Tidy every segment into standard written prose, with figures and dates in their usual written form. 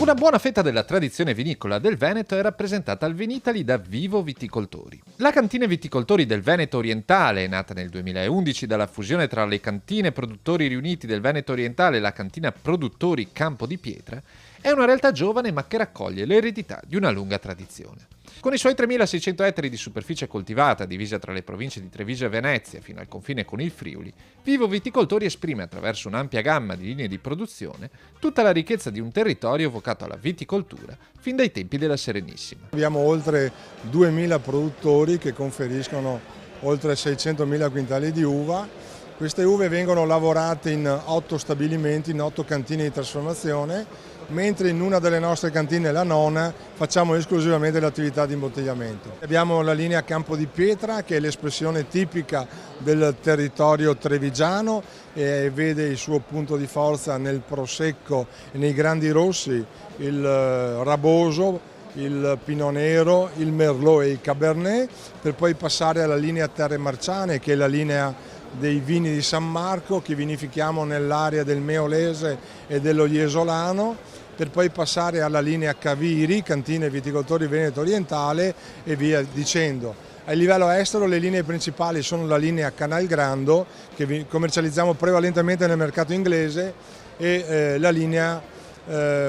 Una buona fetta della tradizione vinicola del Veneto è rappresentata al Vinitaly da Vivo Viticoltori. La cantina Viticoltori del Veneto Orientale, nata nel 2011 dalla fusione tra le cantine produttori riuniti del Veneto Orientale e la cantina produttori Campo di Pietra, è una realtà giovane ma che raccoglie l'eredità di una lunga tradizione. Con i suoi 3.600 ettari di superficie coltivata, divisa tra le province di Treviso e Venezia fino al confine con il Friuli, Vivo Viticoltori esprime attraverso un'ampia gamma di linee di produzione tutta la ricchezza di un territorio vocato alla viticoltura fin dai tempi della Serenissima. Abbiamo oltre 2.000 produttori che conferiscono oltre 600.000 quintali di uva. Queste uve vengono lavorate in 8 stabilimenti, in 8 cantine di trasformazione, mentre in una delle nostre cantine, la nona, facciamo esclusivamente l'attività di imbottigliamento. Abbiamo la linea Campo di Pietra, che è l'espressione tipica del territorio trevigiano e vede il suo punto di forza nel Prosecco e nei grandi rossi, il Raboso, il Pinot Nero, il Merlot e il Cabernet, per poi passare alla linea Terre Marciane, che è la linea dei vini di San Marco che vinifichiamo nell'area del Meolese e dello Jesolano, per poi passare alla linea Caviri, Cantine Viticoltori Veneto Orientale e via dicendo. A livello estero le linee principali sono la linea Canal Grando, che commercializziamo prevalentemente nel mercato inglese, e la linea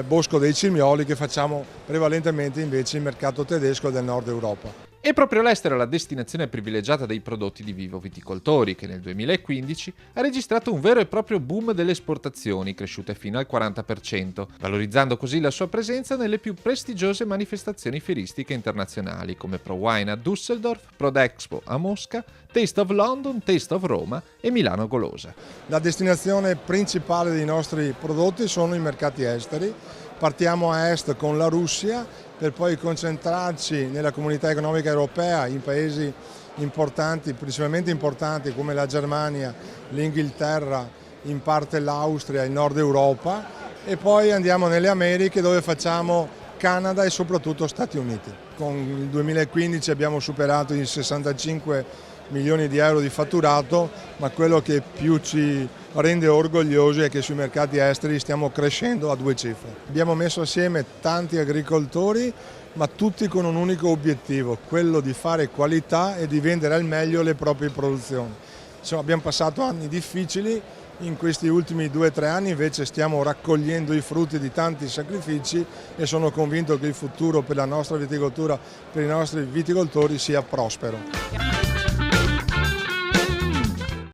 Bosco dei Cimioli, che facciamo prevalentemente invece in mercato tedesco del nord Europa. E proprio l'estero è la destinazione privilegiata dei prodotti di Vivo Viticoltori, che nel 2015 ha registrato un vero e proprio boom delle esportazioni, cresciute fino al 40%, valorizzando così la sua presenza nelle più prestigiose manifestazioni fieristiche internazionali, come ProWine a Düsseldorf, ProdExpo a Mosca, Taste of London, Taste of Roma e Milano Golosa. La destinazione principale dei nostri prodotti sono i mercati esteri. Partiamo a est con la Russia, per poi concentrarci nella comunità economica europea in paesi importanti, principalmente importanti come la Germania, l'Inghilterra, in parte l'Austria, il nord Europa, e poi andiamo nelle Americhe, dove facciamo Canada e soprattutto Stati Uniti. Con il 2015 abbiamo superato i 65 milioni di euro di fatturato, ma quello che più ci rende orgogliosi è che sui mercati esteri stiamo crescendo a 2 cifre. Abbiamo messo assieme tanti agricoltori, ma tutti con un unico obiettivo, quello di fare qualità e di vendere al meglio le proprie produzioni. Insomma, abbiamo passato anni difficili, in questi ultimi 2 o 3 anni invece stiamo raccogliendo i frutti di tanti sacrifici e sono convinto che il futuro per la nostra viticoltura, per i nostri viticoltori sia prospero.